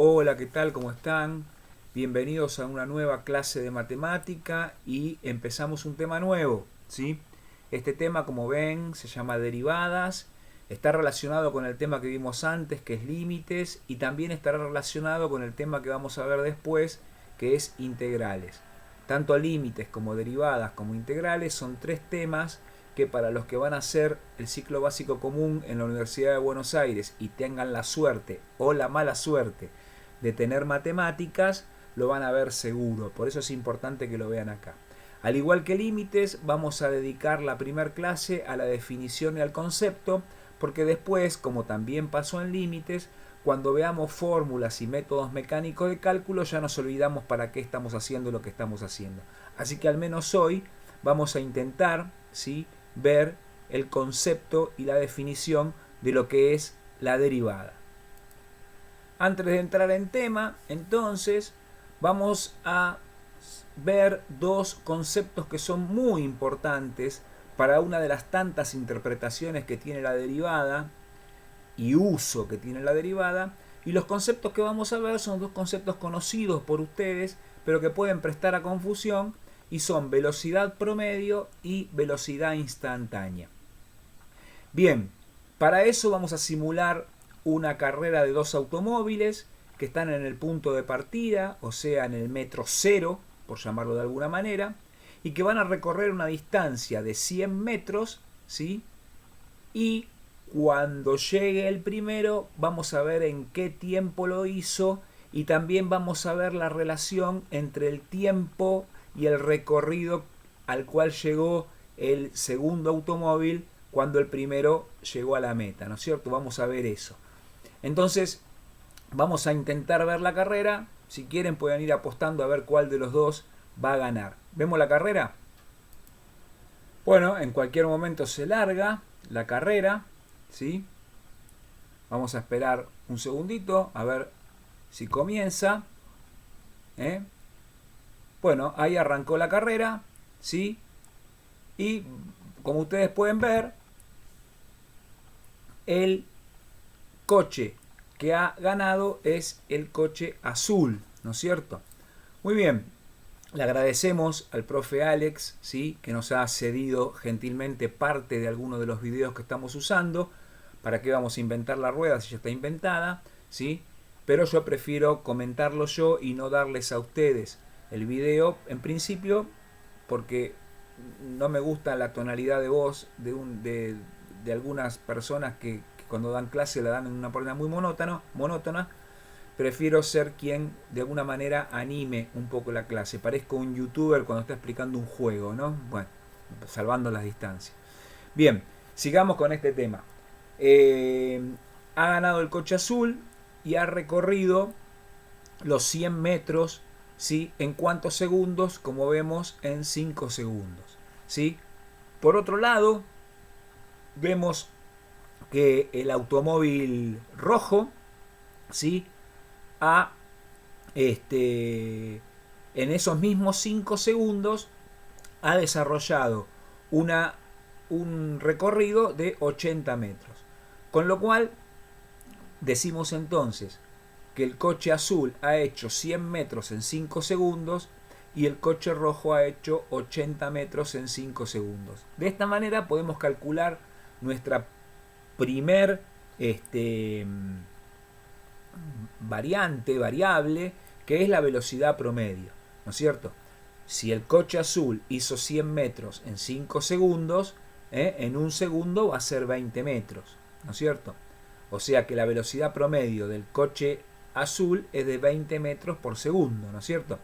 Hola, ¿qué tal? ¿Cómo están? Bienvenidos a una nueva clase de matemática y empezamos un tema nuevo, ¿sí? Este tema, como ven, se llama derivadas, está relacionado con el tema que vimos antes, que es límites, y también estará relacionado con el tema que vamos a ver después, que es integrales. Tanto límites como derivadas como integrales son tres temas que para los que van a hacer el ciclo básico común en la Universidad de Buenos Aires y tengan la suerte o la mala suerte de tener matemáticas, lo van a ver seguro. Por eso es importante que lo vean acá. Al igual que límites, vamos a dedicar la primera clase a la definición y al concepto, porque después, como también pasó en límites, cuando veamos fórmulas y métodos mecánicos de cálculo ya nos olvidamos para qué estamos haciendo lo que estamos haciendo. Así que al menos hoy vamos a intentar, ¿sí?, ver el concepto y la definición de lo que es la derivada. Antes de entrar en tema, entonces, vamos a ver dos conceptos que son muy importantes para una de las tantas interpretaciones que tiene la derivada y uso que tiene la derivada. Y los conceptos que vamos a ver son dos conceptos conocidos por ustedes, pero que pueden prestar a confusión, y son velocidad promedio y velocidad instantánea. Bien, para eso vamos a simular una carrera de dos automóviles que están en el punto de partida, o sea, en el metro cero, por llamarlo de alguna manera, y que van a recorrer una distancia de 100 metros, ¿sí? Y cuando llegue el primero, vamos a ver en qué tiempo lo hizo, y también vamos a ver la relación entre el tiempo y el recorrido al cual llegó el segundo automóvil cuando el primero llegó a la meta, ¿no es cierto? Vamos a ver eso. Entonces, vamos a intentar ver la carrera. Si quieren pueden ir apostando a ver cuál de los dos va a ganar. ¿Vemos la carrera? Bueno, en cualquier momento se larga la carrera, ¿sí? Vamos a esperar un segundito a ver si comienza. Bueno, ahí arrancó la carrera, ¿sí? Y como ustedes pueden ver, el coche que ha ganado es el coche azul, ¿no es cierto? Muy bien, le agradecemos al profe Alex, ¿sí?, que nos ha cedido gentilmente parte de algunos de los videos que estamos usando. ¿Para qué vamos a inventar la rueda si ya está inventada? ¿Sí? Pero yo prefiero comentarlo yo y no darles a ustedes el video, en principio porque no me gusta la tonalidad de voz de algunas personas que cuando dan clase la dan en una forma muy monótona. Prefiero ser quien de alguna manera anime un poco la clase. Parezco un youtuber cuando está explicando un juego, ¿no? Bueno, salvando las distancias. Bien, sigamos con este tema. Ha ganado el coche azul y ha recorrido los 100 metros, ¿sí?, en cuántos segundos, como vemos, en 5 segundos, ¿sí? Por otro lado, vemos que el automóvil rojo, ¿sí?, ha en esos mismos 5 segundos ha desarrollado un recorrido de 80 metros. Con lo cual decimos entonces que el coche azul ha hecho 100 metros en 5 segundos y el coche rojo ha hecho 80 metros en 5 segundos. De esta manera podemos calcular nuestra primer variable, que es la velocidad promedio, ¿no es cierto? Si el coche azul hizo 100 metros en 5 segundos, en un segundo va a ser 20 metros, ¿no es cierto? O sea que la velocidad promedio del coche azul es de 20 metros por segundo, ¿no es cierto?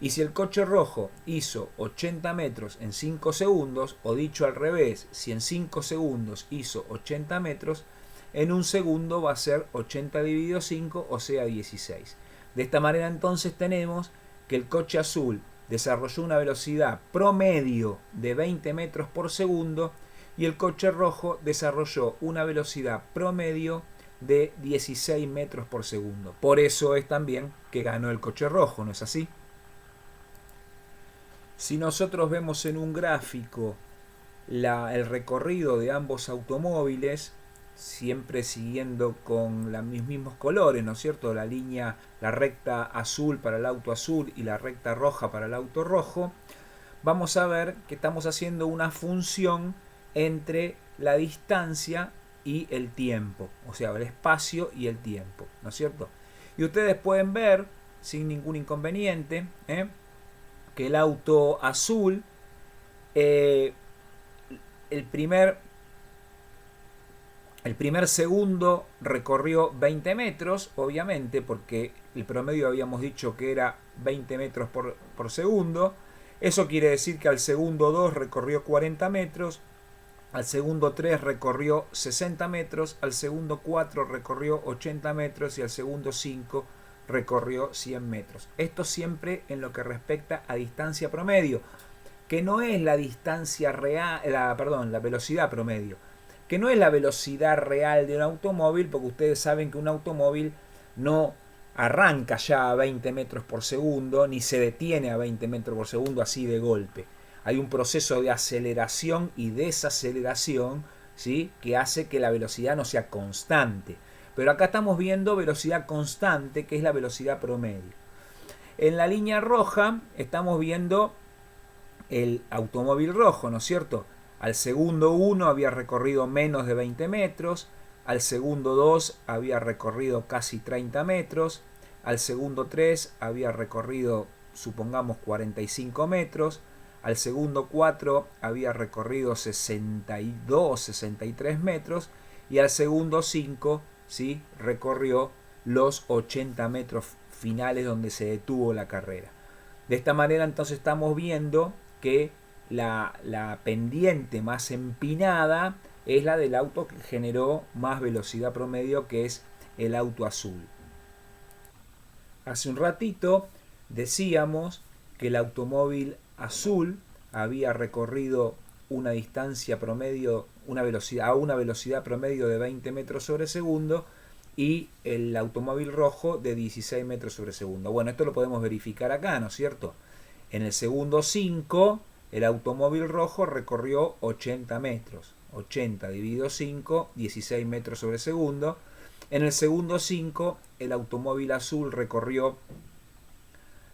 Y si el coche rojo hizo 80 metros en 5 segundos, o dicho al revés, si en 5 segundos hizo 80 metros, en un segundo va a ser 80 dividido 5, o sea 16. De esta manera entonces tenemos que el coche azul desarrolló una velocidad promedio de 20 metros por segundo y el coche rojo desarrolló una velocidad promedio de 16 metros por segundo. Por eso es también que ganó el coche rojo, ¿no es así? Si nosotros vemos en un gráfico el recorrido de ambos automóviles, siempre siguiendo con los mismos colores, ¿no es cierto? La recta azul para el auto azul y la recta roja para el auto rojo, vamos a ver que estamos haciendo una función entre la distancia y el tiempo, o sea, el espacio y el tiempo, ¿no es cierto? Y ustedes pueden ver, sin ningún inconveniente, que el auto azul, el primer segundo recorrió 20 metros, obviamente, porque el promedio habíamos dicho que era 20 metros por segundo. Eso quiere decir que al segundo 2 recorrió 40 metros, al segundo 3 recorrió 60 metros, al segundo 4 recorrió 80 metros y al segundo 5 recorrió 100 metros. Esto siempre en lo que respecta a distancia promedio, que no es la distancia real, la velocidad promedio, que no es la velocidad real de un automóvil, porque ustedes saben que un automóvil no arranca ya a 20 metros por segundo, ni se detiene a 20 metros por segundo así de golpe. Hay un proceso de aceleración y desaceleración, ¿sí?, que hace que la velocidad no sea constante. Pero acá estamos viendo velocidad constante, que es la velocidad promedio. En la línea roja estamos viendo el automóvil rojo, ¿no es cierto? Al segundo 1 había recorrido menos de 20 metros, al segundo 2 había recorrido casi 30 metros, al segundo 3 había recorrido, supongamos, 45 metros, al segundo 4 había recorrido 62, 63 metros y al segundo 5, ¿sí?, recorrió los 80 metros finales donde se detuvo la carrera. De esta manera entonces estamos viendo que la pendiente más empinada es la del auto que generó más velocidad promedio, que es el auto azul. Hace un ratito decíamos que el automóvil azul había recorrido una distancia promedio, una velocidad promedio de 20 metros sobre segundo y el automóvil rojo de 16 metros sobre segundo. Bueno, esto lo podemos verificar acá, ¿no es cierto? En el segundo 5, el automóvil rojo recorrió 80 metros. 80 dividido 5, 16 metros sobre segundo. En el segundo 5, el automóvil azul recorrió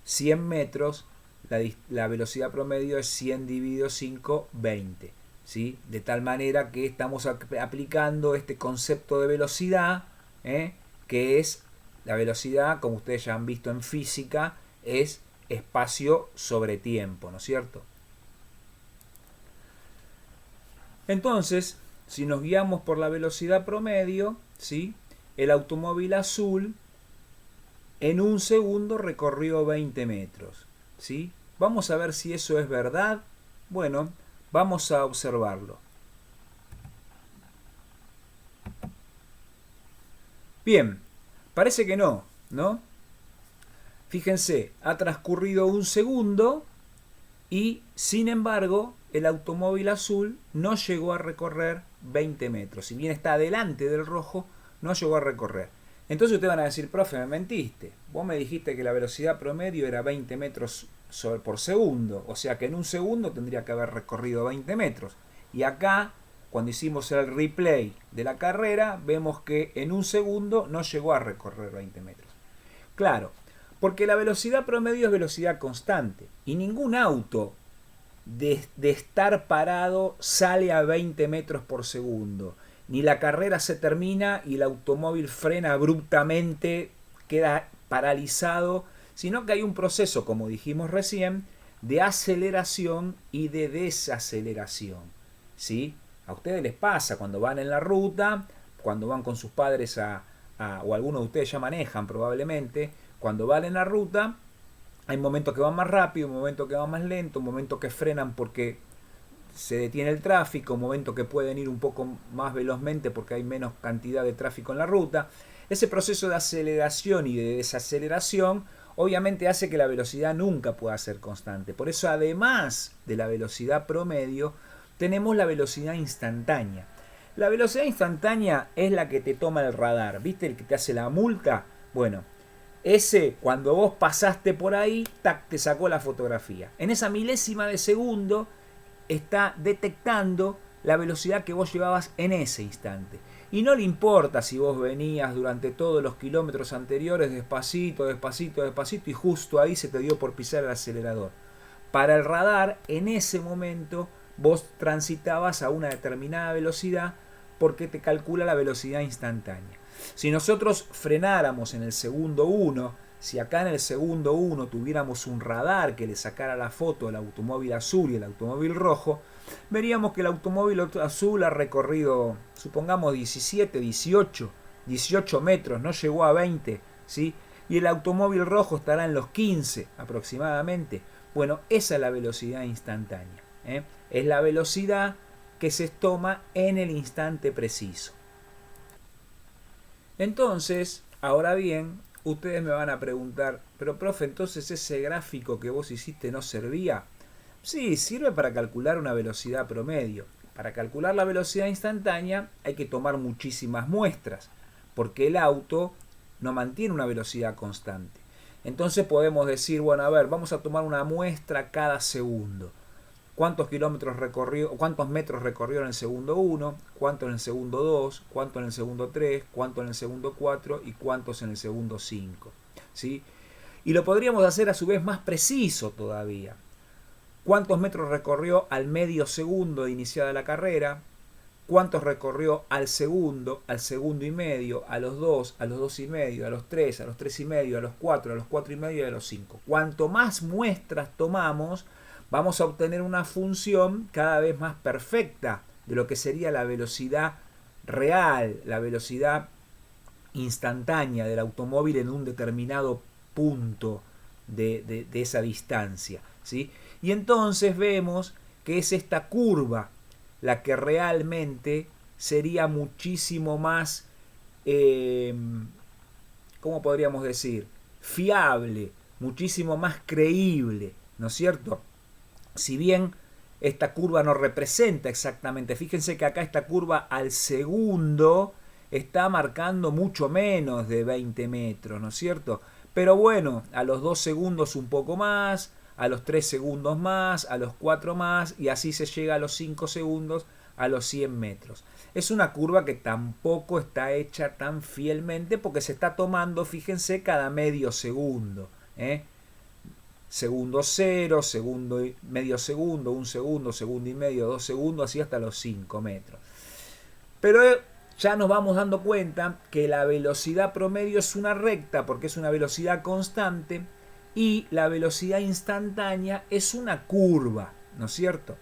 100 metros. La velocidad promedio es 100 dividido 5, 20. ¿Sí? De tal manera que estamos aplicando este concepto de velocidad, que es la velocidad, como ustedes ya han visto en física, es espacio sobre tiempo, ¿no es cierto? Entonces, si nos guiamos por la velocidad promedio, ¿sí?, el automóvil azul en un segundo recorrió 20 metros. ¿Sí? Vamos a ver si eso es verdad. Bueno, vamos a observarlo. Bien, parece que no, ¿no? Fíjense, ha transcurrido un segundo y, sin embargo, el automóvil azul no llegó a recorrer 20 metros. Si bien está delante del rojo, no llegó a recorrer. Entonces ustedes van a decir, profe, me mentiste. Vos me dijiste que la velocidad promedio era 20 metros por segundo. O sea que en un segundo tendría que haber recorrido 20 metros. Y acá, cuando hicimos el replay de la carrera, vemos que en un segundo no llegó a recorrer 20 metros. Claro, porque la velocidad promedio es velocidad constante. Y ningún auto de estar parado sale a 20 metros por segundo. Ni la carrera se termina y el automóvil frena abruptamente, queda paralizado, sino que hay un proceso, como dijimos recién, de aceleración y de desaceleración. ¿Sí? A ustedes les pasa cuando van en la ruta, cuando van con sus padres o algunos de ustedes ya manejan probablemente, cuando van en la ruta, hay momentos que van más rápido, momentos que van más lento, momentos que frenan porque se detiene el tráfico, momentos que pueden ir un poco más velozmente porque hay menos cantidad de tráfico en la ruta. Ese proceso de aceleración y de desaceleración obviamente hace que la velocidad nunca pueda ser constante. Por eso, además de la velocidad promedio, tenemos la velocidad instantánea. La velocidad instantánea es la que te toma el radar. ¿Viste el que te hace la multa? Bueno, ese, cuando vos pasaste por ahí, tac, te sacó la fotografía. En esa milésima de segundo está detectando la velocidad que vos llevabas en ese instante. Y no le importa si vos venías durante todos los kilómetros anteriores despacito, despacito, despacito y justo ahí se te dio por pisar el acelerador. Para el radar, en ese momento, vos transitabas a una determinada velocidad porque te calcula la velocidad instantánea. Si nosotros frenáramos en el segundo 1, si acá en el segundo 1 tuviéramos un radar que le sacara la foto al automóvil azul y el automóvil rojo, veríamos que el automóvil azul ha recorrido, supongamos, 17, 18 metros, no llegó a 20, ¿sí? Y el automóvil rojo estará en los 15 aproximadamente. Bueno, esa es la velocidad instantánea, ¿eh? Es la velocidad que se toma en el instante preciso. Entonces, ahora bien, ustedes me van a preguntar, pero profe, entonces ese gráfico que vos hiciste no servía. Sí, sirve para calcular una velocidad promedio. Para calcular la velocidad instantánea hay que tomar muchísimas muestras, porque el auto no mantiene una velocidad constante. Entonces podemos decir, bueno, a ver, vamos a tomar una muestra cada segundo. ¿Cuántos kilómetros recorrió, cuántos metros recorrió en el segundo 1, cuánto en el segundo 2, cuánto en el segundo 3, cuánto en el segundo 4 y cuántos en el segundo 5? ¿Sí? Y lo podríamos hacer a su vez más preciso todavía. ¿Cuántos metros recorrió al medio segundo de iniciada la carrera? ¿Cuántos recorrió al segundo y medio, a los 2 y medio, a los 3 y medio, a los 4 y medio y a los 5? Cuanto más muestras tomamos, vamos a obtener una función cada vez más perfecta de lo que sería la velocidad real, la velocidad instantánea del automóvil en un determinado punto de esa distancia, ¿sí? Y entonces vemos que es esta curva la que realmente sería muchísimo más, ¿cómo podríamos decir? Fiable, muchísimo más creíble, ¿no es cierto? Si bien esta curva no representa exactamente, fíjense que acá esta curva al segundo está marcando mucho menos de 20 metros, ¿no es cierto? Pero bueno, a los 2 segundos un poco más, a los 3 segundos más, a los 4 más, y así se llega a los 5 segundos, a los 100 metros. Es una curva que tampoco está hecha tan fielmente porque se está tomando, fíjense, cada medio segundo, ¿eh? Segundo 0, segundo medio segundo, 1 segundo, segundo y medio, 2 segundos, así hasta los 5 metros. Pero ya nos vamos dando cuenta que la velocidad promedio es una recta porque es una velocidad constante y la velocidad instantánea es una curva, ¿no es cierto?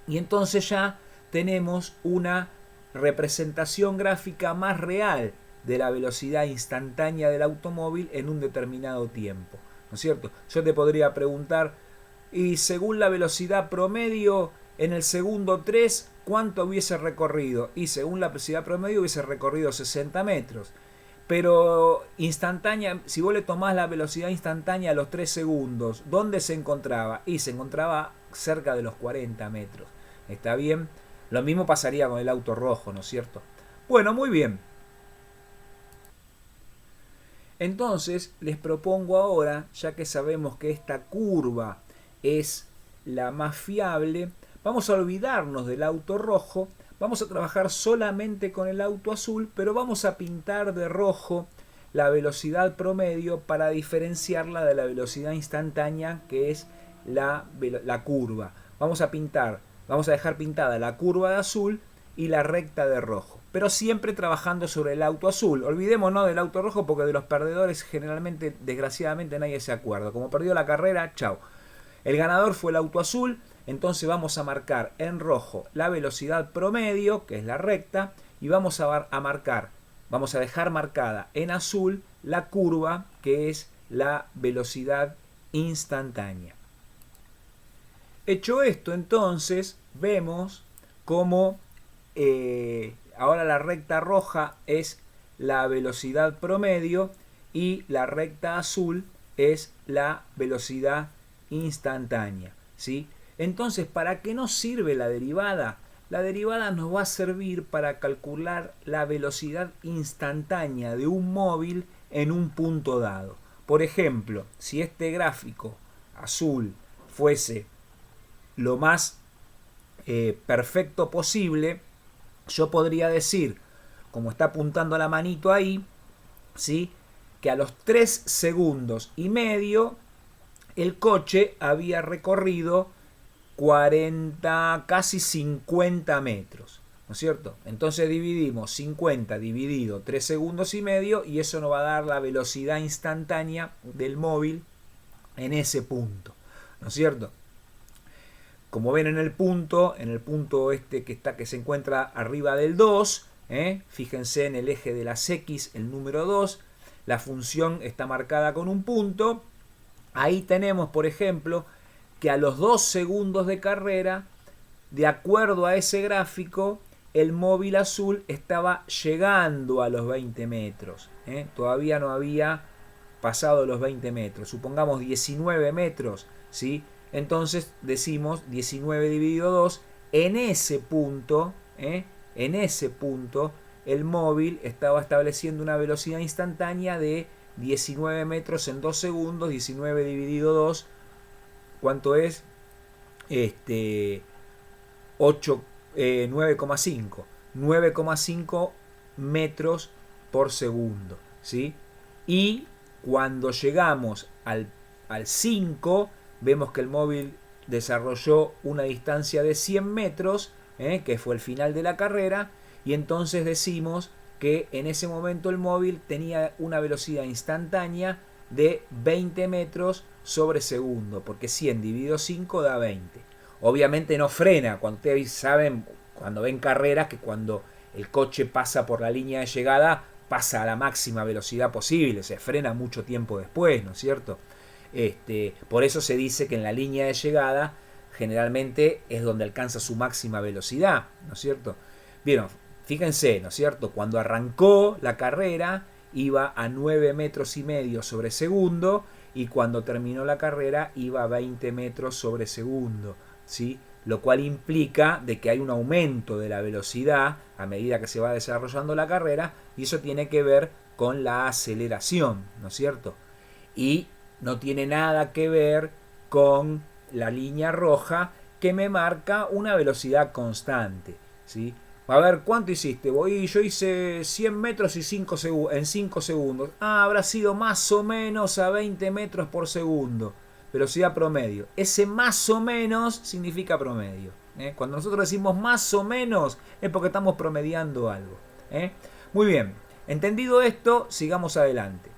Y entonces ya tenemos una representación gráfica más real de la velocidad instantánea del automóvil en un determinado tiempo, ¿no es cierto? Yo te podría preguntar, y según la velocidad promedio en el segundo 3, ¿cuánto hubiese recorrido? Y según la velocidad promedio hubiese recorrido 60 metros. Pero instantánea, si vos le tomás la velocidad instantánea a los 3 segundos, ¿dónde se encontraba? Y se encontraba cerca de los 40 metros. ¿Está bien? Lo mismo pasaría con el auto rojo, ¿no es cierto? Bueno, muy bien. Entonces les propongo ahora, ya que sabemos que esta curva es la más fiable, vamos a olvidarnos del auto rojo, vamos a trabajar solamente con el auto azul, pero vamos a pintar de rojo la velocidad promedio para diferenciarla de la velocidad instantánea, que es la curva. Vamos a dejar pintada la curva de azul y la recta de rojo, pero siempre trabajando sobre el auto azul. Olvidémonos del auto rojo porque de los perdedores generalmente, desgraciadamente, nadie se acuerda. Como perdió la carrera, chao. El ganador fue el auto azul, entonces vamos a marcar en rojo la velocidad promedio, que es la recta, y vamos a dejar marcada en azul la curva, que es la velocidad instantánea. Hecho esto, entonces, vemos cómo ahora la recta roja es la velocidad promedio y la recta azul es la velocidad instantánea, ¿sí? Entonces, ¿para qué nos sirve la derivada? La derivada nos va a servir para calcular la velocidad instantánea de un móvil en un punto dado. Por ejemplo, si este gráfico azul fuese lo más perfecto posible, yo podría decir, como está apuntando la manito ahí, ¿sí? Que a los 3 segundos y medio el coche había recorrido 40, casi 50 metros, ¿no es cierto? Entonces dividimos 50 dividido 3 segundos y medio y eso nos va a dar la velocidad instantánea del móvil en ese punto, ¿no es cierto? Como ven en el punto este que se encuentra arriba del 2, fíjense en el eje de las X, el número 2, la función está marcada con un punto. Ahí tenemos, por ejemplo, que a los 2 segundos de carrera, de acuerdo a ese gráfico, el móvil azul estaba llegando a los 20 metros. Todavía no había pasado los 20 metros. Supongamos 19 metros, ¿sí? Entonces decimos 19 dividido 2. En ese punto, el móvil estaba estableciendo una velocidad instantánea de 19 metros en 2 segundos. 19 dividido 2, ¿cuánto es? 9,5. 9,5 metros por segundo, ¿sí? Y cuando llegamos al 5, vemos que el móvil desarrolló una distancia de 100 metros, que fue el final de la carrera, y entonces decimos que en ese momento el móvil tenía una velocidad instantánea de 20 metros sobre segundo, porque 100 dividido 5 da 20. Obviamente no frena, cuando ustedes saben, cuando ven carreras, que cuando el coche pasa por la línea de llegada, pasa a la máxima velocidad posible, se frena mucho tiempo después, ¿no es cierto? Por eso se dice que en la línea de llegada generalmente es donde alcanza su máxima velocidad, ¿no es cierto? Bien, fíjense, ¿no es cierto? Cuando arrancó la carrera iba a 9 metros y medio sobre segundo y cuando terminó la carrera iba a 20 metros sobre segundo, ¿sí? Lo cual implica de que hay un aumento de la velocidad a medida que se va desarrollando la carrera y eso tiene que ver con la aceleración, ¿no es cierto? Y no tiene nada que ver con la línea roja que me marca una velocidad constante, ¿sí? A ver, ¿cuánto hiciste? Yo hice 100 metros y en 5 segundos. Habrá sido más o menos a 20 metros por segundo. Velocidad promedio. Ese más o menos significa promedio. Cuando nosotros decimos más o menos es porque estamos promediando algo. Muy bien. Entendido esto, sigamos adelante.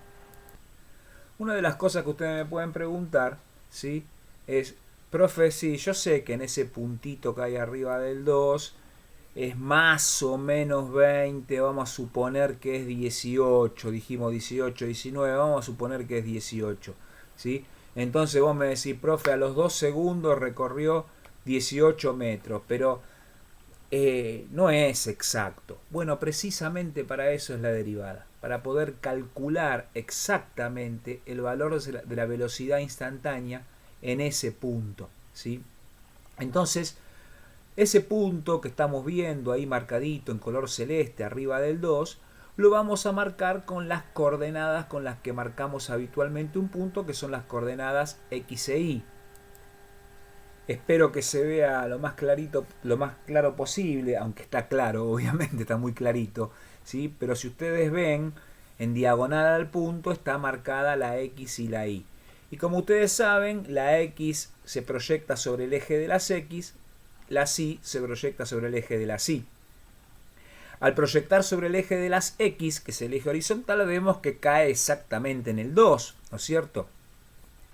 Una de las cosas que ustedes me pueden preguntar, ¿sí? Es, profe, sí, yo sé que en ese puntito que hay arriba del 2 es más o menos 20, vamos a suponer que es 18, dijimos 18, 19, vamos a suponer que es 18, ¿sí? Entonces vos me decís, profe, a los 2 segundos recorrió 18 metros, pero no es exacto. Bueno, precisamente para eso es la derivada, para poder calcular exactamente el valor de la velocidad instantánea en ese punto, ¿sí? Entonces, ese punto que estamos viendo ahí marcadito en color celeste arriba del 2, lo vamos a marcar con las coordenadas con las que marcamos habitualmente un punto, que son las coordenadas X e Y. Espero que se vea lo más clarito, lo más claro posible, aunque está claro, obviamente está muy clarito, ¿sí? Pero si ustedes ven, en diagonal al punto está marcada la X y la Y. Y como ustedes saben, la X se proyecta sobre el eje de las X, la Y se proyecta sobre el eje de las Y. Al proyectar sobre el eje de las X, que es el eje horizontal, vemos que cae exactamente en el 2, ¿no es cierto?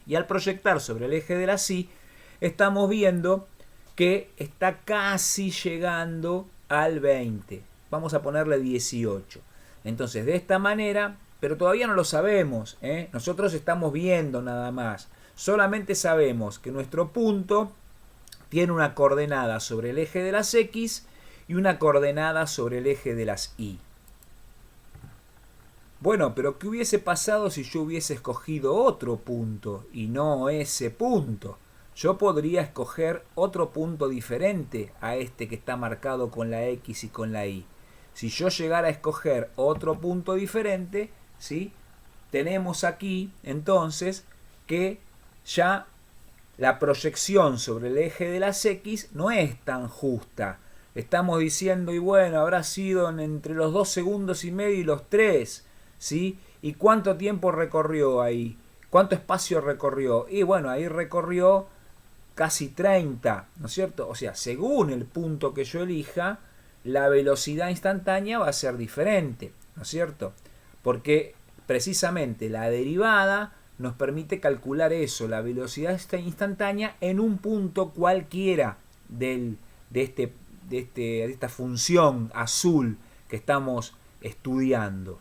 Y al proyectar sobre el eje de las Y, estamos viendo que está casi llegando al 20. Vamos a ponerle 18. Entonces, de esta manera, pero todavía no lo sabemos, nosotros estamos viendo nada más. Solamente sabemos que nuestro punto tiene una coordenada sobre el eje de las X y una coordenada sobre el eje de las Y. Bueno, pero ¿qué hubiese pasado si yo hubiese escogido otro punto y no ese punto? Yo podría escoger otro punto diferente a este que está marcado con la X y con la Y. Si yo llegara a escoger otro punto diferente, ¿sí? Tenemos aquí entonces que ya la proyección sobre el eje de las X no es tan justa. estamos diciendo, y bueno, habrá sido entre los 2 segundos y medio y los 3, ¿sí? ¿Y cuánto tiempo recorrió ahí? ¿Cuánto espacio recorrió? Y bueno, ahí recorrió casi 30, ¿no es cierto? O sea, según el punto que yo elija, la velocidad instantánea va a ser diferente, ¿no es cierto? Porque precisamente la derivada nos permite calcular eso, la velocidad instantánea en un punto cualquiera de esta función azul que estamos estudiando.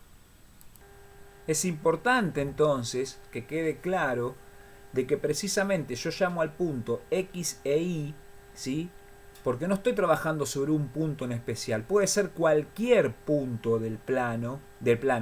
Es importante entonces que quede claro de que precisamente yo llamo al punto X e Y, ¿sí? Porque no estoy trabajando sobre un punto en especial. Puede ser cualquier punto del plano,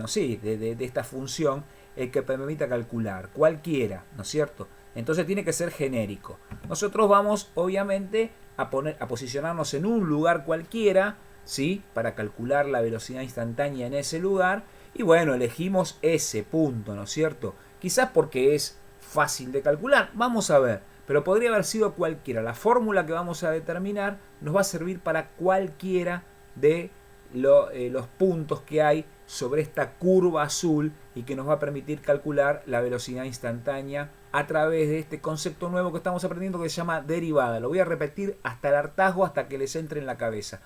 sí, de esta función, el que me permita calcular. Cualquiera, ¿no es cierto? Entonces tiene que ser genérico. Nosotros vamos, obviamente, a posicionarnos en un lugar cualquiera, ¿sí? Para calcular la velocidad instantánea en ese lugar. Y bueno, elegimos ese punto, ¿no es cierto? Quizás porque es fácil de calcular. Vamos a ver. Pero podría haber sido cualquiera. La fórmula que vamos a determinar nos va a servir para cualquiera de los puntos que hay sobre esta curva azul y que nos va a permitir calcular la velocidad instantánea a través de este concepto nuevo que estamos aprendiendo que se llama derivada. Lo voy a repetir hasta el hartazgo, hasta que les entre en la cabeza.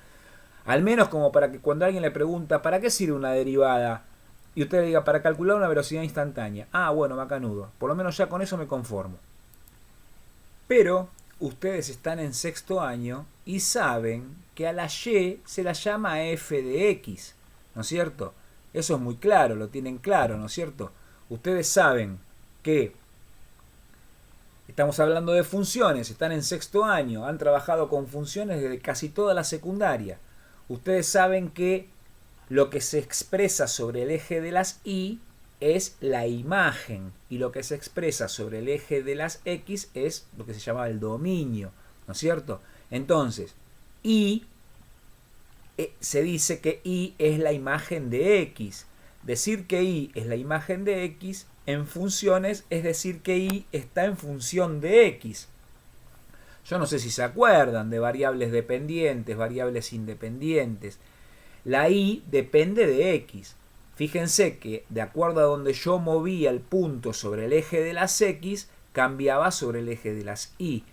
Al menos como para que cuando alguien le pregunta ¿para qué sirve una derivada? Y usted le diga para calcular una velocidad instantánea. Ah, bueno, macanudo. Por lo menos ya con eso me conformo. Pero ustedes están en sexto año y saben que a la Y se la llama f de x, ¿no es cierto? Eso es muy claro, lo tienen claro, ¿no es cierto? Ustedes saben que estamos hablando de funciones, están en sexto año, han trabajado con funciones desde casi toda la secundaria. Ustedes saben que lo que se expresa sobre el eje de las y es la imagen y lo que se expresa sobre el eje de las x es lo que se llama el dominio, ¿no es cierto? Entonces, y se dice que y es la imagen de x. Decir que y es la imagen de x en funciones es decir que y está en función de x. Yo no sé si se acuerdan de variables dependientes, variables independientes. La y depende de x. Fíjense que de acuerdo a donde yo movía el punto sobre el eje de las x, cambiaba sobre el eje de las y.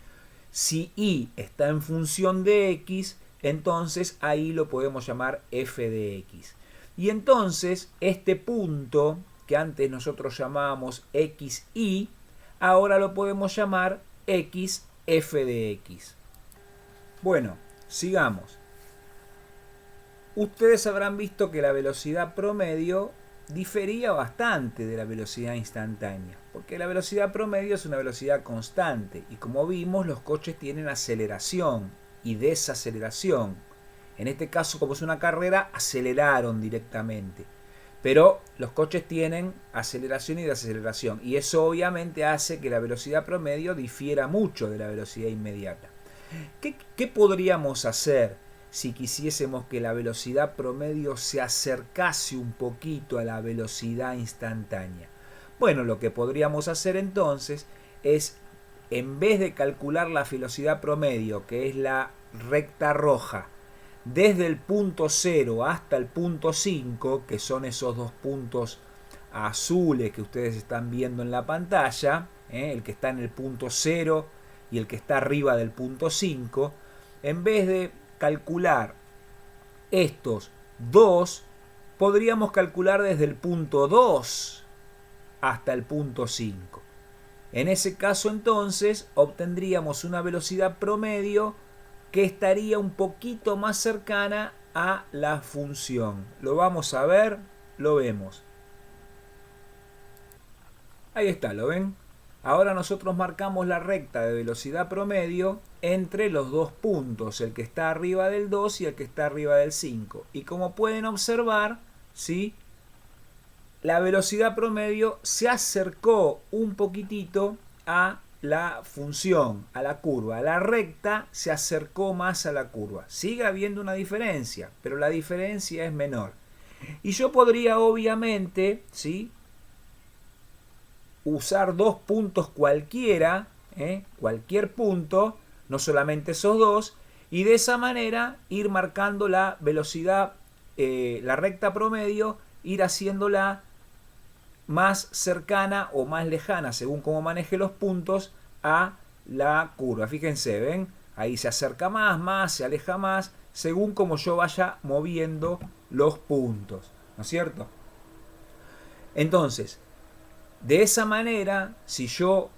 Si y está en función de x, entonces ahí lo podemos llamar f de x. Y entonces este punto que antes nosotros llamábamos xy, ahora lo podemos llamar x f de x. Bueno, sigamos. Ustedes habrán visto que la velocidad promedio difería bastante de la velocidad instantánea, porque la velocidad promedio es una velocidad constante y como vimos los coches tienen aceleración y desaceleración. En este caso, como es una carrera, aceleraron directamente, pero los coches tienen aceleración y desaceleración y eso obviamente hace que la velocidad promedio difiera mucho de la velocidad inmediata. ¿Qué podríamos hacer si quisiésemos que la velocidad promedio se acercase un poquito a la velocidad instantánea? Bueno, lo que podríamos hacer entonces es, en vez de calcular la velocidad promedio, que es la recta roja, desde el punto 0 hasta el punto 5, que son esos dos puntos azules que ustedes están viendo en la pantalla, el que está en el punto 0 y el que está arriba del punto 5, en vez de calcular estos dos, podríamos calcular desde el punto 2 hasta el punto 5. En ese caso entonces obtendríamos una velocidad promedio que estaría un poquito más cercana a la función. Lo vamos a ver, lo vemos. Ahí está, ¿lo ven? Ahora nosotros marcamos la recta de velocidad promedio entre los dos puntos, el que está arriba del 2 y el que está arriba del 5. Y como pueden observar, ¿sí?, la velocidad promedio se acercó un poquitito a la función, a la curva. La recta se acercó más a la curva. Sigue habiendo una diferencia, pero la diferencia es menor. Y yo podría obviamente, ¿sí?, usar dos puntos cualquiera, cualquier punto, no solamente esos dos, Y de esa manera ir marcando la velocidad, la recta promedio, ir haciéndola más cercana o más lejana, según cómo maneje los puntos, a la curva. Fíjense, ¿ven? Ahí se acerca más, se aleja más, según como yo vaya moviendo los puntos, ¿no es cierto? Entonces, de esa manera, si yo,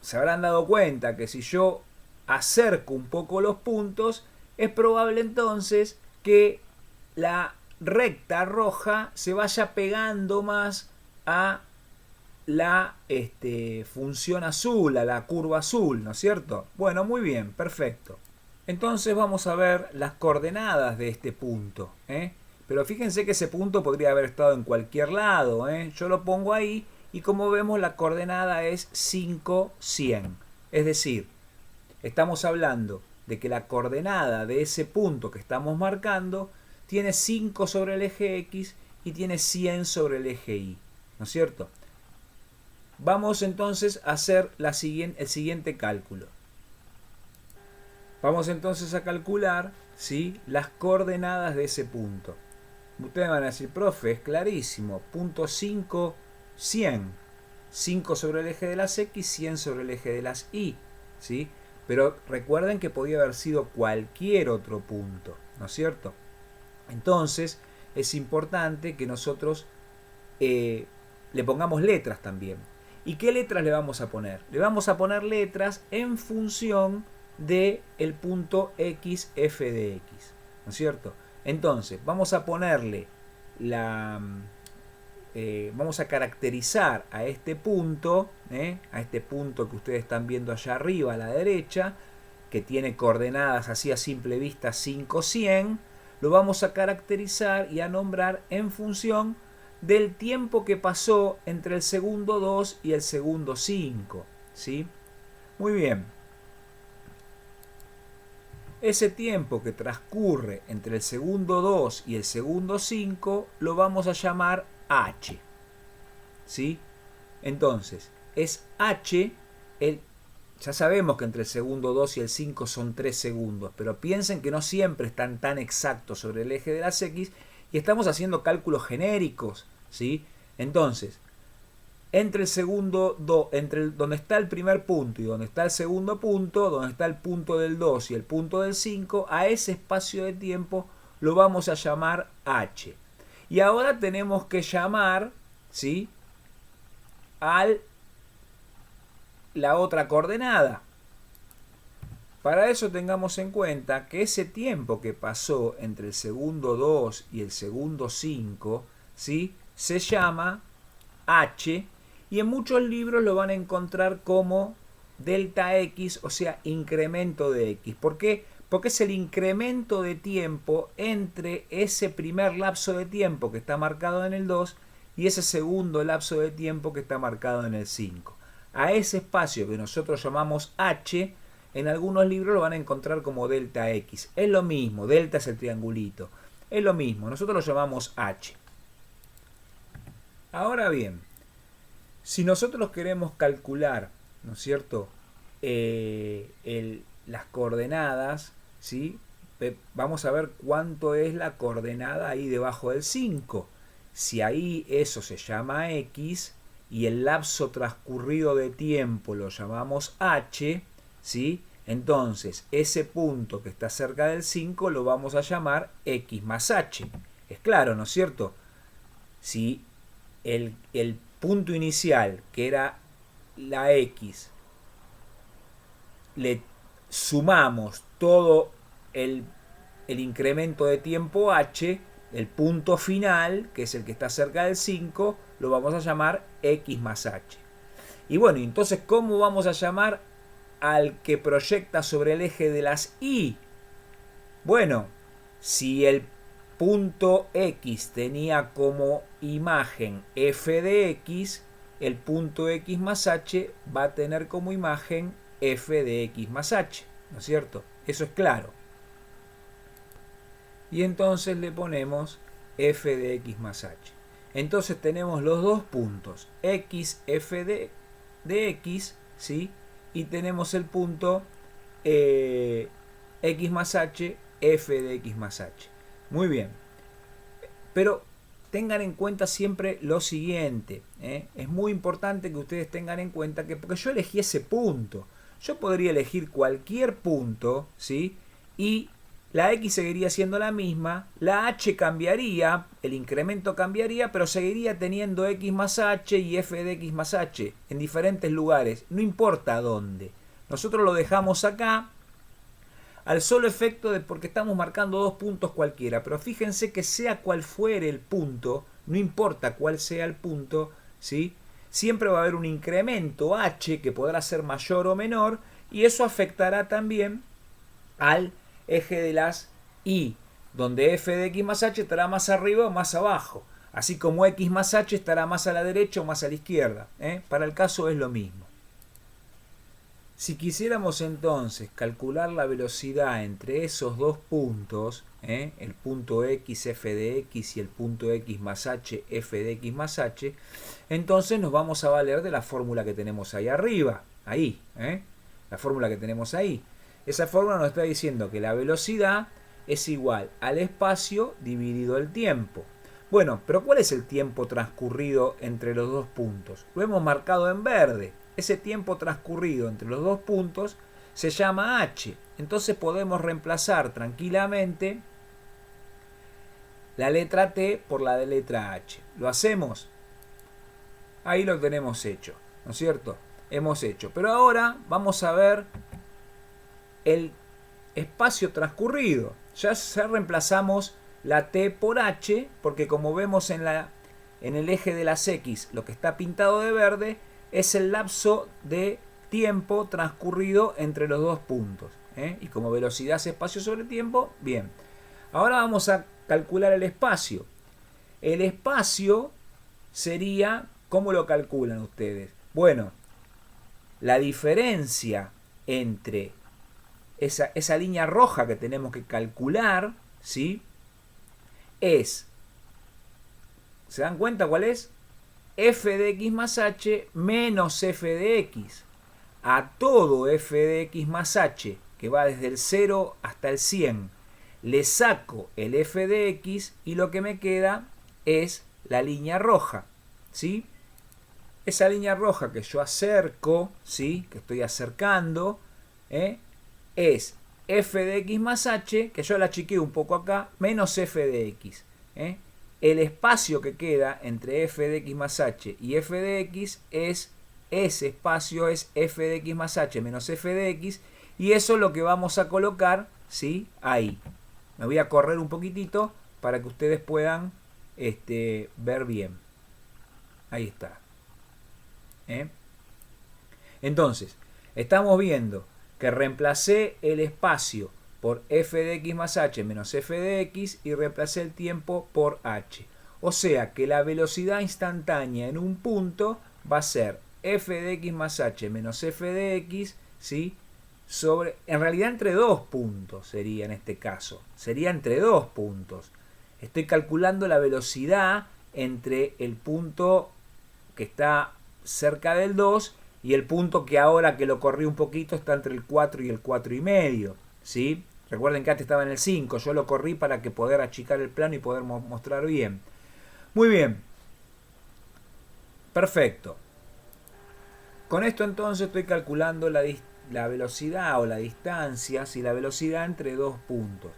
se habrán dado cuenta que si yo acerco un poco los puntos, es probable entonces que la recta roja se vaya pegando más a la función azul, a la curva azul, ¿no es cierto? Bueno, muy bien, perfecto. Entonces vamos a ver las coordenadas de este punto, ¿eh? Pero fíjense que ese punto podría haber estado en cualquier lado, ¿eh? Yo lo pongo ahí y como vemos la coordenada es 5, 100. Es decir, estamos hablando de que la coordenada de ese punto que estamos marcando tiene 5 sobre el eje X y tiene 100 sobre el eje Y, ¿no es cierto? Vamos entonces a hacer el siguiente cálculo. Vamos entonces a calcular, ¿sí?, las coordenadas de ese punto. Ustedes van a decir, profe, es clarísimo. Punto 5, 100. 5 sobre el eje de las X, 100 sobre el eje de las Y, ¿sí? Pero recuerden que podía haber sido cualquier otro punto, ¿no es cierto? Entonces es importante que nosotros le pongamos letras también. ¿Y qué letras le vamos a poner? Le vamos a poner letras en función del punto X, F de X, ¿no es cierto? Entonces vamos a ponerle vamos a caracterizar a este punto que ustedes están viendo allá arriba a la derecha, que tiene coordenadas así a simple vista 5, 100, lo vamos a caracterizar y a nombrar en función del tiempo que pasó entre el segundo 2 y el segundo 5, ¿sí? Muy bien. Ese tiempo que transcurre entre el segundo 2 y el segundo 5 lo vamos a llamar H, ¿sí? Entonces, es H, ya sabemos que entre el segundo 2 y el 5 son 3 segundos, pero piensen que no siempre están tan exactos sobre el eje de las X y estamos haciendo cálculos genéricos, ¿sí? Entonces, entre el segundo donde está el primer punto y donde está el segundo punto, donde está el punto del 2 y el punto del 5, a ese espacio de tiempo lo vamos a llamar H. Y ahora tenemos que llamar, ¿sí?, la otra coordenada. Para eso tengamos en cuenta que ese tiempo que pasó entre el segundo 2 y el segundo 5, ¿sí?, se llama H, y en muchos libros lo van a encontrar como delta X, o sea, incremento de X. ¿Por qué? Porque es el incremento de tiempo entre ese primer lapso de tiempo que está marcado en el 2 y ese segundo lapso de tiempo que está marcado en el 5. A ese espacio que nosotros llamamos H, en algunos libros lo van a encontrar como delta X. Es lo mismo, delta es el triangulito. Es lo mismo, nosotros lo llamamos H. Ahora bien, si nosotros queremos calcular, ¿no es cierto?, las coordenadas, ¿sí?, vamos a ver cuánto es la coordenada ahí debajo del 5. Si ahí eso se llama X y el lapso transcurrido de tiempo lo llamamos H, ¿sí?, entonces ese punto que está cerca del 5 lo vamos a llamar X más H. Es claro, ¿no es cierto? Si el punto inicial, que era la X, le sumamos todo el incremento de tiempo H, el punto final, que es el que está cerca del 5, lo vamos a llamar X más H. Y bueno, entonces, ¿cómo vamos a llamar al que proyecta sobre el eje de las Y? Bueno, si el punto X tenía como imagen f de X, el punto X más H va a tener como imagen f de X más H, ¿no es cierto? Eso es claro. Y entonces le ponemos f de X más H. Entonces tenemos los dos puntos, X, f de X, ¿sí?, y tenemos el punto x más h, f de x más h. Muy bien. Pero tengan en cuenta siempre lo siguiente. Es muy importante que ustedes tengan en cuenta que, porque yo elegí ese punto, yo podría elegir cualquier punto, ¿sí? Y la x seguiría siendo la misma, la h cambiaría, el incremento cambiaría, pero seguiría teniendo x más h y f de x más h en diferentes lugares, no importa dónde. Nosotros lo dejamos acá al solo efecto de porque estamos marcando dos puntos cualquiera, pero fíjense que sea cual fuere el punto, no importa cuál sea el punto, ¿sí? Siempre va a haber un incremento h que podrá ser mayor o menor, y eso afectará también al eje de las y, donde f de x más h estará más arriba o más abajo, así como x más h estará más a la derecha o más a la izquierda. Para el caso es lo mismo. Si quisiéramos entonces calcular la velocidad entre esos dos puntos, el punto x, f de x, y el punto x más h, f de x más h, entonces nos vamos a valer de la fórmula que tenemos ahí arriba, ahí, la fórmula que tenemos ahí. Esa fórmula nos está diciendo que la velocidad es igual al espacio dividido el tiempo. Bueno, pero ¿cuál es el tiempo transcurrido entre los dos puntos? Lo hemos marcado en verde. Ese tiempo transcurrido entre los dos puntos se llama h. Entonces podemos reemplazar tranquilamente la letra t por la de letra h. ¿Lo hacemos? Ahí lo tenemos hecho, ¿no es cierto? Hemos hecho. Pero ahora vamos a ver el espacio transcurrido. Ya reemplazamos la t por h, porque como vemos en el eje de las x, lo que está pintado de verde es el lapso de tiempo transcurrido entre los dos puntos. Y como velocidad es espacio sobre tiempo, bien. Ahora vamos a calcular el espacio. El espacio sería, ¿cómo lo calculan ustedes? Bueno, la diferencia entre esa línea roja que tenemos que calcular, ¿sí? ¿Se dan cuenta cuál es? F de x más h menos f de x. A todo f de x más h, que va desde el 0 hasta el 100, le saco el f de x y lo que me queda es la línea roja, ¿sí? Esa línea roja que yo acerco, ¿sí? Que estoy acercando, es f de x más h, que yo la achiqué un poco acá, menos f de x. El espacio que queda entre f de x más h y f de x es ese espacio, es f de x más h menos f de x, y eso es lo que vamos a colocar, ¿sí? Ahí. Me voy a correr un poquitito para que ustedes puedan ver bien. Ahí está. Entonces, estamos viendo que reemplacé el espacio por f de x más h menos f de x y reemplacé el tiempo por h. O sea que la velocidad instantánea en un punto va a ser f de x más h menos f de x, ¿sí? En realidad entre dos puntos sería en este caso. Sería entre dos puntos. Estoy calculando la velocidad entre el punto que está cerca del 2 y el punto que ahora que lo corrí un poquito está entre el 4 y el 4,5, ¿sí? Recuerden que antes estaba en el 5, yo lo corrí para que poder achicar el plano y poder mostrar bien. Muy bien. Perfecto. Con esto entonces estoy calculando la velocidad o la distancia, si la velocidad entre dos puntos.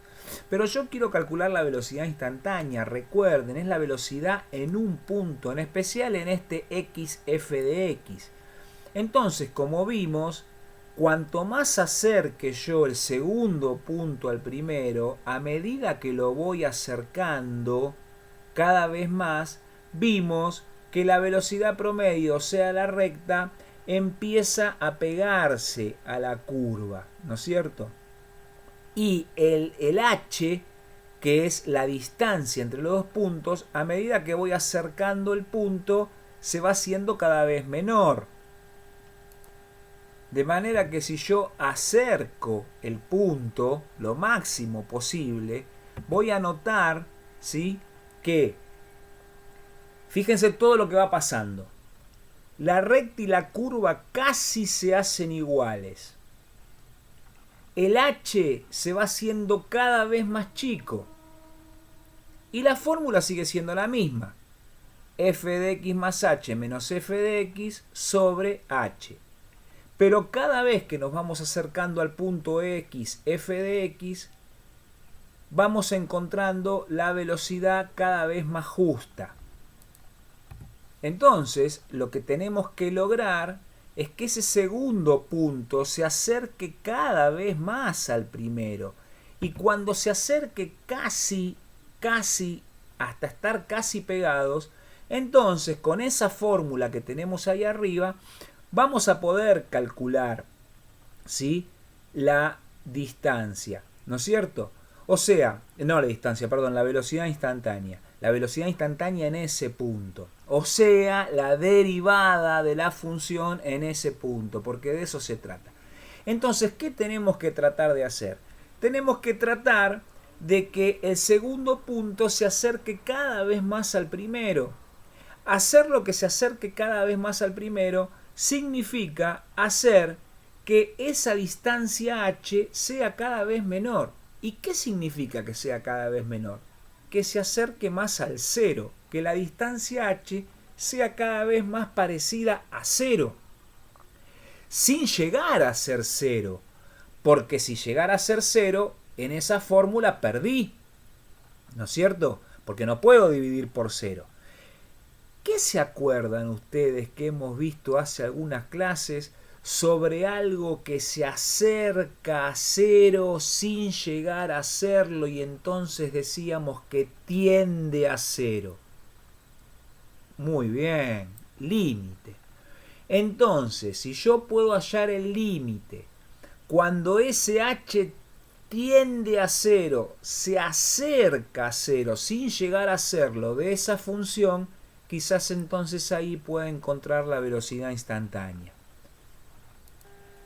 Pero yo quiero calcular la velocidad instantánea, recuerden, es la velocidad en un punto, en especial en este xf de x. Entonces, como vimos, cuanto más acerque yo el segundo punto al primero, a medida que lo voy acercando cada vez más, vimos que la velocidad promedio, o sea la recta, empieza a pegarse a la curva, ¿no es cierto? Y el h, que es la distancia entre los dos puntos, a medida que voy acercando el punto, se va haciendo cada vez menor. De manera que si yo acerco el punto lo máximo posible, voy a notar, ¿sí?, que, fíjense todo lo que va pasando. La recta y la curva casi se hacen iguales. el h se va haciendo cada vez más chico. Y la fórmula sigue siendo la misma. F de x más h menos f de x sobre h. Pero cada vez que nos vamos acercando al punto x, f de x, vamos encontrando la velocidad cada vez más justa. Entonces, lo que tenemos que lograr es que ese segundo punto se acerque cada vez más al primero. Y cuando se acerque casi, hasta estar casi pegados, entonces con esa fórmula que tenemos ahí arriba, vamos a poder calcular, ¿sí?, la distancia, ¿no es cierto? O sea, no la distancia, perdón, la velocidad instantánea. La velocidad instantánea en ese punto. O sea, la derivada de la función en ese punto, porque de eso se trata. Entonces, ¿qué tenemos que tratar de hacer? Tenemos que tratar de que el segundo punto se acerque cada vez más al primero. Hacer lo que se acerque cada vez más al primero significa hacer que esa distancia h sea cada vez menor. ¿Y qué significa que sea cada vez menor? Que se acerque más al cero, que la distancia h sea cada vez más parecida a cero, sin llegar a ser cero, porque si llegara a ser cero, en esa fórmula perdí, ¿no es cierto? Porque no puedo dividir por cero. ¿Qué se acuerdan ustedes que hemos visto hace algunas clases sobre algo que se acerca a cero sin llegar a serlo y entonces decíamos que tiende a cero? Muy bien, límite. Entonces, si yo puedo hallar el límite cuando ese h tiende a cero, se acerca a cero sin llegar a serlo de esa función, quizás entonces ahí pueda encontrar la velocidad instantánea.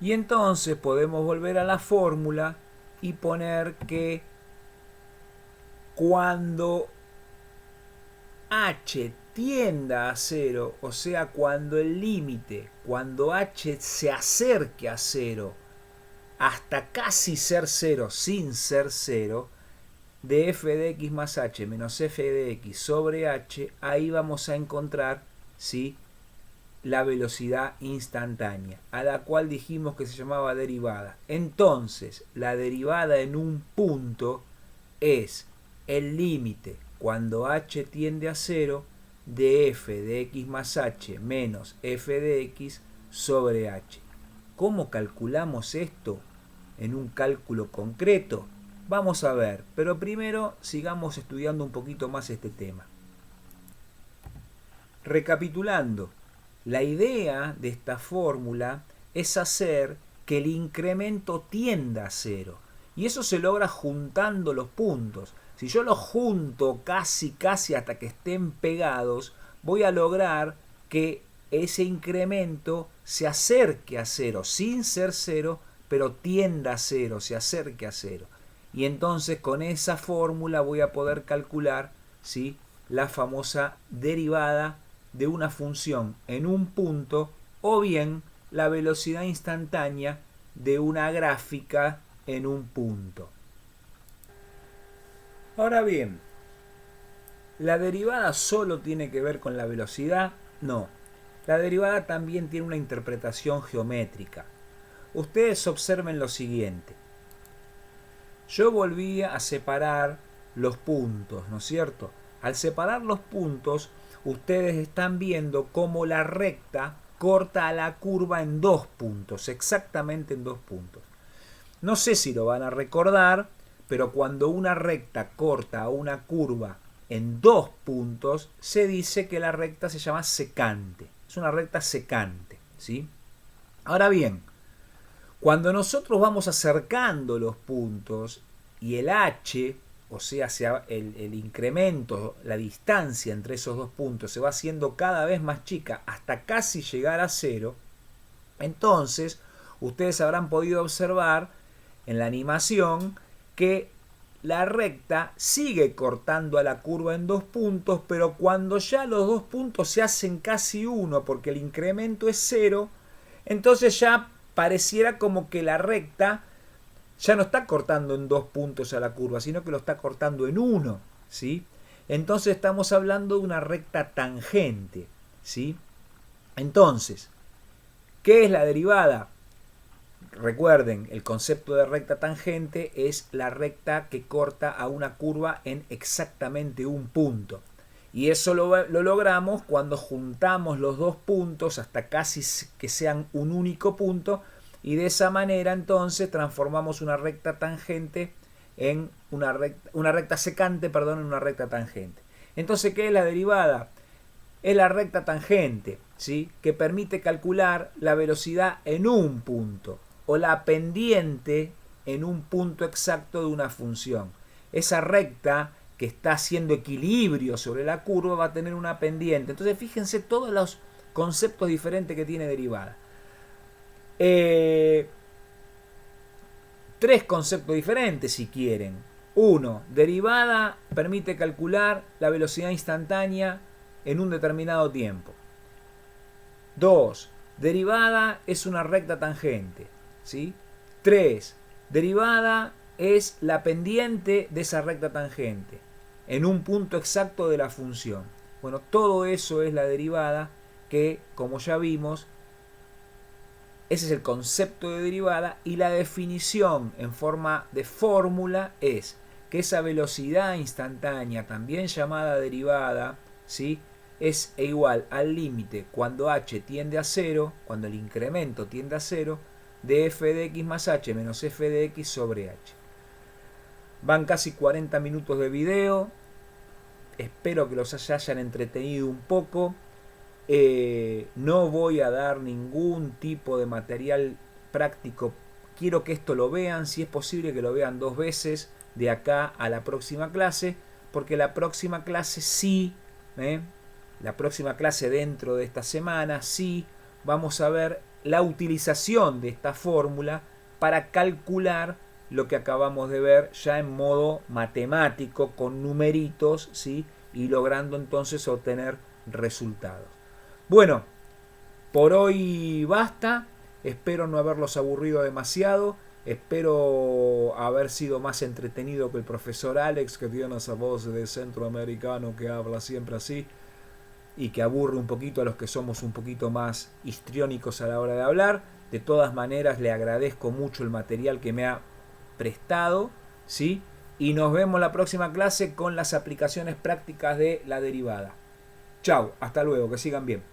Y entonces podemos volver a la fórmula y poner que cuando h tienda a cero, o sea, cuando el límite, cuando h se acerque a cero, hasta casi ser cero, sin ser cero, de f de x más h menos f de x sobre h, ahí vamos a encontrar, ¿sí?, la velocidad instantánea, a la cual dijimos que se llamaba derivada. Entonces, la derivada en un punto es el límite cuando h tiende a cero de f de x más h menos f de x sobre h. ¿Cómo calculamos esto en un cálculo concreto? Vamos a ver, pero primero sigamos estudiando un poquito más este tema. Recapitulando, la idea de esta fórmula es hacer que el incremento tienda a cero. Y eso se logra juntando los puntos. Si yo los junto casi hasta que estén pegados, voy a lograr que ese incremento se acerque a cero, sin ser cero, pero tienda a cero, se acerque a cero. Y entonces con esa fórmula voy a poder calcular, ¿sí?, la famosa derivada de una función en un punto, o bien la velocidad instantánea de una gráfica en un punto. Ahora bien, ¿la derivada solo tiene que ver con la velocidad? No. La derivada también tiene una interpretación geométrica. Ustedes observen lo siguiente. Yo volví a separar los puntos, ¿no es cierto? Al separar los puntos, ustedes están viendo cómo la recta corta a la curva en dos puntos, exactamente en dos puntos. No sé si lo van a recordar, pero cuando una recta corta a una curva en dos puntos, se dice que la recta se llama secante. Es una recta secante, ¿sí? Ahora bien, cuando nosotros vamos acercando los puntos y el h, o sea, el incremento, la distancia entre esos dos puntos se va haciendo cada vez más chica hasta casi llegar a cero, entonces ustedes habrán podido observar en la animación que la recta sigue cortando a la curva en dos puntos, pero cuando ya los dos puntos se hacen casi uno porque el incremento es cero, entonces ya pareciera como que la recta ya no está cortando en 2 puntos a la curva, sino que lo está cortando en 1, ¿sí? Entonces estamos hablando de una recta tangente, ¿sí? Entonces, ¿qué es la derivada? Recuerden, el concepto de recta tangente es la recta que corta a una curva en exactamente un punto. Y eso lo logramos cuando juntamos los 2 puntos hasta casi que sean un único punto, y de esa manera entonces transformamos una recta tangente en una recta secante, perdón, en una recta tangente. Entonces, ¿qué es la derivada? Es la recta tangente, ¿sí?, que permite calcular la velocidad en un punto o la pendiente en un punto exacto de una función. Esa recta que está haciendo equilibrio sobre la curva va a tener una pendiente. Entonces fíjense todos los conceptos diferentes que tiene derivada. 3 conceptos diferentes si quieren. 1. Derivada permite calcular la velocidad instantánea en un determinado tiempo. 2. Derivada es una recta tangente, ¿sí? 3. Derivada es la pendiente de esa recta tangente en un punto exacto de la función. Bueno, todo eso es la derivada, que, como ya vimos, ese es el concepto de derivada, y la definición en forma de fórmula es que esa velocidad instantánea, también llamada derivada, ¿sí?, es igual al límite cuando h tiende a 0, cuando el incremento tiende a 0, de f de x más h menos f de x sobre h. Van casi 40 minutos de video. Espero que los hayan entretenido un poco. No voy a dar ningún tipo de material práctico. Quiero que esto lo vean, si es posible que lo vean 2 veces de acá a la próxima clase, porque la próxima clase sí, la próxima clase dentro de esta semana sí vamos a ver la utilización de esta fórmula para calcular lo que acabamos de ver ya en modo matemático, con numeritos, ¿sí?, y logrando entonces obtener resultados. Bueno, por hoy basta. Espero no haberlos aburrido demasiado. Espero haber sido más entretenido que el profesor Alex, que tiene esa voz de centroamericano que habla siempre así y que aburre un poquito a los que somos un poquito más histriónicos a la hora de hablar. De todas maneras, le agradezco mucho el material que me ha prestado, ¿sí? Y nos vemos la próxima clase con las aplicaciones prácticas de la derivada. Chau, hasta luego, que sigan bien.